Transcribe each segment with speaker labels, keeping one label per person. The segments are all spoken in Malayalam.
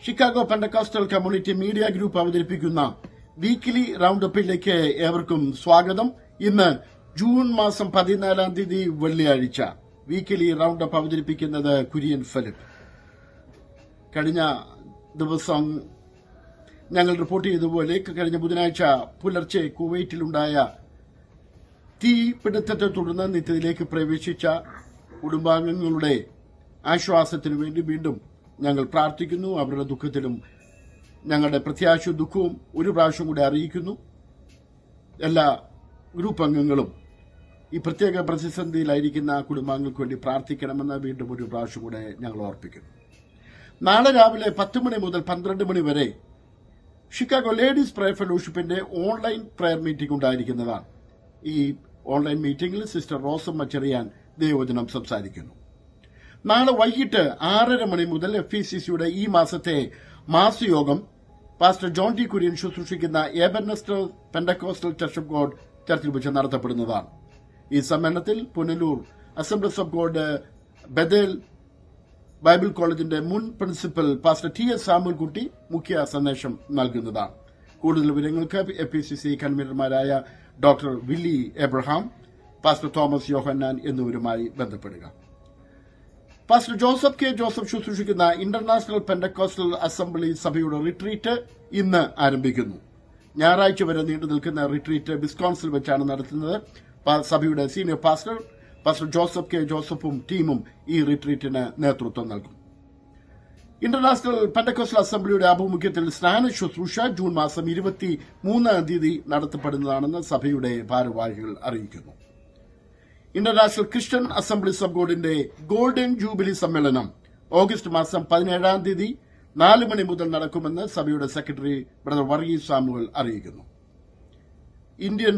Speaker 1: ഷിക്കാഗോ പെന്റക്കോസ്റ്റൽ കമ്മ്യൂണിറ്റി മീഡിയ ഗ്രൂപ്പ് അവതരിപ്പിക്കുന്ന വീക്കിലി റൌണ്ട് അപ്പിലേക്ക് ഏവർക്കും സ്വാഗതം. ഇന്ന് ജൂൺ മാസം 14 വെള്ളിയാഴ്ച. വീക്കിലി റൌണ്ട് അപ്പ് അവതരിപ്പിക്കുന്നത് കുര്യൻ ഫിലിപ്പ്. കഴിഞ്ഞ ദിവസം ഞങ്ങൾ റിപ്പോർട്ട് ചെയ്തതുപോലെ കഴിഞ്ഞ ബുധനാഴ്ച പുലർച്ചെ കുവൈറ്റിലുണ്ടായ തീപിടുത്തത്തെ തുടർന്ന് നിത്യത്തിലേക്ക് പ്രവേശിച്ച കുടുംബാംഗങ്ങളുടെ ആശ്വാസത്തിനു വേണ്ടി വീണ്ടും ഞങ്ങൾ പ്രാർത്ഥിക്കുന്നു. അവരുടെ ദുഃഖത്തിലും ഞങ്ങളുടെ പ്രത്യാശയും ദുഃഖവും ഒരു പ്രാവശ്യം കൂടി അറിയിക്കുന്നു. എല്ലാ ഗ്രൂപ്പ് അംഗങ്ങളും ഈ പ്രത്യേക പ്രതിസന്ധിയിലായിരിക്കുന്ന കുടുംബാംഗങ്ങൾക്ക് വേണ്ടി പ്രാർത്ഥിക്കണമെന്ന് വീണ്ടും ഒരു പ്രാവശ്യം കൂടെ ഞങ്ങൾ ഓർപ്പിക്കുന്നു. നാളെ രാവിലെ 10 മണി മുതൽ 12 മണി വരെ ഷിക്കാഗോ ലേഡീസ് പ്രയർ ഫെലോഷിപ്പിന്റെ ഓൺലൈൻ പ്രയർ മീറ്റിംഗ് ഉണ്ടായിരിക്കുന്നതാണ്. ഈ ഓൺലൈൻ മീറ്റിംഗിൽ സിസ്റ്റർ റോസമ്മ ചെറിയാൻ ദൈവവചനം സംസാരിക്കുന്നു. നാളെ വൈകിട്ട് 6:30 മണി മുതൽ FECCയുടെ ഈ മാസത്തെ മാസയോഗം പാസ്റ്റർ ജോൺ ടി കുര്യൻ ശുശ്രൂഷിക്കുന്ന Ebenezer Pentecostal church of God ചർച്ചിൽ വെച്ച് നടത്തപ്പെടുന്നതാണ്. ഈ സമ്മേളനത്തിൽ Punalur Assemblies of God Bethel Bible കോളേജിന്റെ മുൻ പ്രിൻസിപ്പൽ പാസ്റ്റർ TS സാമുൽകുട്ടി മുഖ്യ സന്ദേശം നൽകുന്നതാണ്. കൂടുതൽ വിവരങ്ങൾക്ക് FECC കൺവീനർമാരായ doctor Willy Abraham, pastor Thomas Yohannan എന്നിവരുമായി ബന്ധപ്പെടുക. പാസ്റ്റർ ജോസഫ് കെ ജോസഫ് ശുശ്രൂഷിക്കുന്ന ഇന്റർനാഷണൽ പെന്റക്കോസ്റ്റൽ അസംബ്ലി സഭയുടെ റിട്രീറ്റ് ഇന്ന് ആരംഭിക്കുന്നു. ഞായറാഴ്ച വരെ നീണ്ടു നിൽക്കുന്ന റിട്രീറ്റ് വിസ്കോൺസിൽ വെച്ചാണ് നടത്തുന്നത്. സഭയുടെ സീനിയർ പാസ്റ്റർ ജോസഫ് കെ ജോസഫും ടീമും ഈ റിട്രീറ്റിന് നേതൃത്വം നൽകും. ഇന്റർനാഷണൽ പെന്റക്കോസ്റ്റൽ അസംബ്ലിയുടെ ആഭിമുഖ്യത്തിൽ സ്നാന ശുശ്രൂഷ ജൂൺ മാസം 23 നടത്തപ്പെടുന്നതാണെന്ന് സഭയുടെ ഭാരവാഹികൾ അറിയിക്കുന്നു. ഇന്റർനാഷണൽ ക്രിസ്ത്യൻ അസംബ്ലീസ് ഓഫ് ഗോഡിന്റെ ഗോൾഡൻ ജൂബിലി സമ്മേളനം ഓഗസ്റ്റ് മാസം 17 4 മണി മുതൽ നടക്കുമെന്ന് സഭയുടെ സെക്രട്ടറി ബ്രദർ വർഗീസ് സാമുവൽ അറിയിക്കുന്നു. ഇന്ത്യൻ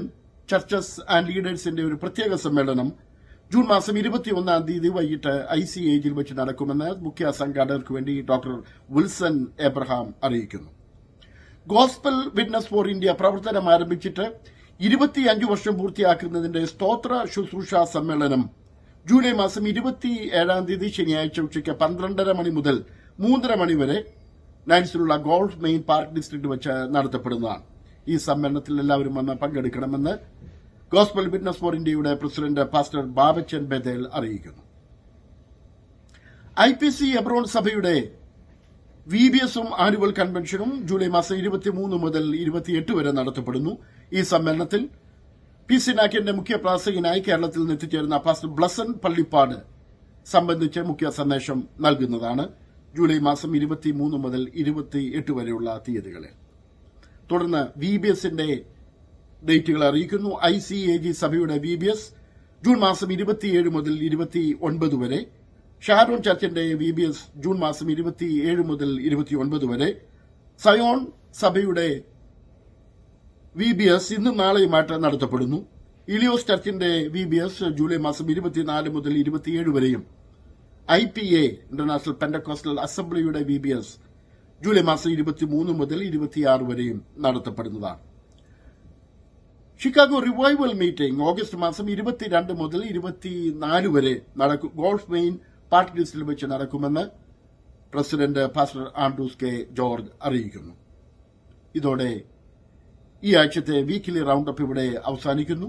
Speaker 1: ചർച്ചസ് ആൻഡ് ലീഡേഴ്സിന്റെ ഒരു പ്രത്യേക സമ്മേളനം ജൂൺ മാസം 21 വൈകിട്ട് ICAGയിൽ വെച്ച് നടക്കുമെന്ന് മുഖ്യ സംഘാടകർക്ക് വേണ്ടി ഡോക്ടർ വിൽസൺ എബ്രഹാം അറിയിക്കുന്നു. ഗോസ്പൽ വിറ്റ്നസ് ഫോർ ഇന്ത്യ പ്രവർത്തനം ആരംഭിച്ചിട്ട് 25 വർഷം പൂർത്തിയാക്കുന്നതിന്റെ സ്തോത്ര ശുശ്രൂഷ സമ്മേളനം ജൂലൈ മാസം 27 ശനിയാഴ്ച ഉച്ചയ്ക്ക് 12:30 മണി മുതൽ 3:30 മണി വരെ നൈറ്റ്സിലുള്ള ഗോൾഫ് മെയിൻ പാർക്ക് ഡിസ്ട്രിക്ട് വെച്ച് നടത്തപ്പെടുന്നതാണ്. ഈ സമ്മേളനത്തിൽ എല്ലാവരും വന്ന് പങ്കെടുക്കണമെന്ന് ഗോസ്പൽ വിറ്റ്നസ് ഫോർ ഇന്ത്യയുടെ പ്രസിഡന്റ് പാസ്റ്റർ ബാബച്ചൻ ബദേൽ അറിയിക്കുന്നു. IPC എബ്രോൺ സഭയുടെ VBSഉം ആനുവൽ കൺവെൻഷനും ജൂലൈ മാസം 23 മുതൽ 28 വരെ നടത്തപ്പെടുന്നു. ഈ സമ്മേളനത്തിൽ PCNACന്റെ മുഖ്യ പ്രാസംഗികനായി കേരളത്തിൽ നിന്ന് എത്തിച്ചേരുന്ന പാസ്റ്റർ ബ്ലസൻ പള്ളിപ്പാട് സംബന്ധിച്ച് മുഖ്യ സന്ദേശം നൽകുന്നതാണ്. ജൂലൈ മാസം 23 മുതൽ 28 വരെയുള്ള തീയതികളിൽ. തുടർന്ന് VBSന്റെ ഡേറ്റുകൾ അറിയിക്കുന്നു. ICAG സഭയുടെ VBS ജൂൺ മാസം 27 മുതൽ 29 വരെ. ഷാരോൺ ചർച്ചിന്റെ VBS ജൂൺ മാസം 27 മുതൽ 29 വരെ. സയോൺ സഭയുടെ VBS ഇന്നും നാളെയുമായിട്ട് നടത്തപ്പെടുന്നു. ഇലിയോസ് ചർച്ചിന്റെ VBS ജൂലൈ മാസം 24 മുതൽ 27 വരെയും IPA ഇന്റർനാഷണൽ പെന്റക്കോസ്റ്റൽ അസംബ്ലിയുടെ VBS ജൂലൈ മാസം 23 മുതൽ 26 വരെയും നടത്തപ്പെടുന്നതാണ്. ഷിക്കാഗോ റിവൈവൽ മീറ്റിംഗ് ഓഗസ്റ്റ് മാസം 22 മുതൽ 24 വരെ ഗോൾഫ് മെയിൻ പാർക്ക് ലിസ്റ്റിൽ വെച്ച് നടക്കുമെന്ന് president pastor Andrews K George അറിയിക്കുന്നു. ഇതോടെ ഈ ആഴ്ചത്തെ വീക്കിലി റൌണ്ട് അപ്പ് ഇവിടെ അവസാനിക്കുന്നു.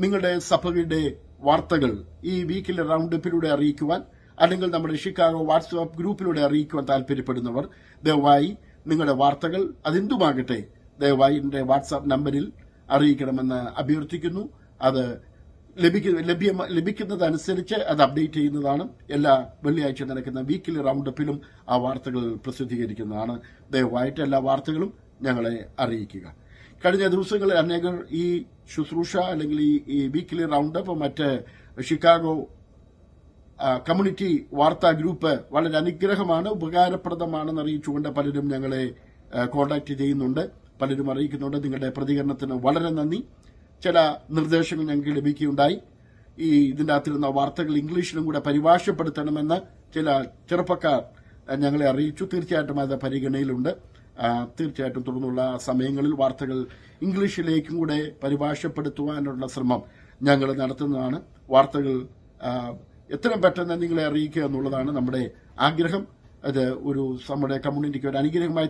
Speaker 1: നിങ്ങളുടെ സഭയുടെ വാർത്തകൾ ഈ വീക്കിലി റൌണ്ട് അപ്പിലൂടെ അറിയിക്കുവാൻ അല്ലെങ്കിൽ നമ്മുടെ ഷിക്കാഗോ വാട്സ്ആപ്പ് ഗ്രൂപ്പിലൂടെ അറിയിക്കുവാൻ താൽപര്യപ്പെടുന്നവർ ദയവായി നിങ്ങളുടെ വാർത്തകൾ അതെന്തുമാകട്ടെ ദയവായി എന്റെ വാട്സ്ആപ്പ് നമ്പറിൽ അറിയിക്കണമെന്ന് അഭ്യർത്ഥിക്കുന്നു. അത് ലഭിക്കുന്നതനുസരിച്ച് അത് അപ്ഡേറ്റ് ചെയ്യുന്നതാണ്. എല്ലാ വെള്ളിയാഴ്ച നടക്കുന്ന വീക്കിലി റൌണ്ട് അപ്പിലും ആ വാർത്തകൾ പ്രസിദ്ധീകരിക്കുന്നതാണ്. ദയവായിട്ട് എല്ലാ വാർത്തകളും ഞങ്ങളെ അറിയിക്കുക. കഴിഞ്ഞ ദിവസങ്ങളിൽ അനേകർ ഈ ശുശ്രൂഷ അല്ലെങ്കിൽ ഈ വീക്കിലി റൌണ്ട് അപ്പ് മറ്റ് ഷിക്കാഗോ കമ്മ്യൂണിറ്റി വാർത്താ ഗ്രൂപ്പ് വളരെ അനുഗ്രഹമാണ്, ഉപകാരപ്രദമാണെന്ന് അറിയിച്ചുകൊണ്ട് പലരും ഞങ്ങളെ കോൺടാക്ട് ചെയ്യുന്നുണ്ട്, പലരും അറിയിക്കുന്നുണ്ട്. നിങ്ങളുടെ പ്രതികരണത്തിന് വളരെ നന്ദി. ചില നിർദ്ദേശങ്ങൾ ഞങ്ങൾക്ക് ലഭിക്കുകയുണ്ടായി. ഇതിന്റെ അകത്തിരുന്ന വാർത്തകൾ ഇംഗ്ലീഷിലും കൂടെ പരിഭാഷപ്പെടുത്തണമെന്ന് ചില ചെറുപ്പക്കാർ ഞങ്ങളെ അറിയിച്ചു. തീർച്ചയായിട്ടും അത് പരിഗണനയിലുണ്ട്. തീർച്ചയായിട്ടും തുടർന്നുള്ള സമയങ്ങളിൽ വാർത്തകൾ ഇംഗ്ലീഷിലേക്കും കൂടെ പരിഭാഷപ്പെടുത്തുവാനുള്ള ശ്രമം ഞങ്ങൾ നടത്തുന്നതാണ്. വാർത്തകൾ എത്രയും പെട്ടെന്ന് നിങ്ങളെ അറിയിക്കുക എന്നുള്ളതാണ് നമ്മുടെ ആഗ്രഹം. അത് നമ്മുടെ കമ്മ്യൂണിറ്റിക്ക് ഒരു അനുഗ്രഹമായി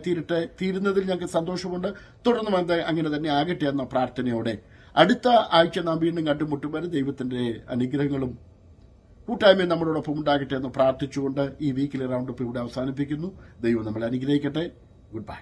Speaker 1: തീരുന്നതിൽ ഞങ്ങൾക്ക് സന്തോഷമുണ്ട്. തുടർന്നും അങ്ങനെ തന്നെ ആകട്ടെ എന്ന പ്രാർത്ഥനയോടെ അടുത്ത ആഴ്ച നാം വീണ്ടും കണ്ടുമുട്ടും വരെ ദൈവത്തിന്റെ അനുഗ്രഹങ്ങളും കൂട്ടായ്മയും നമ്മളോടൊപ്പം ഉണ്ടാകട്ടെ എന്ന് പ്രാർത്ഥിച്ചുകൊണ്ട് ഈ വീക്കിലെ റൗണ്ടപ്പ് ഇവിടെ അവസാനിപ്പിക്കുന്നു. ദൈവം നമ്മളെ അനുഗ്രഹിക്കട്ടെ. Good bye.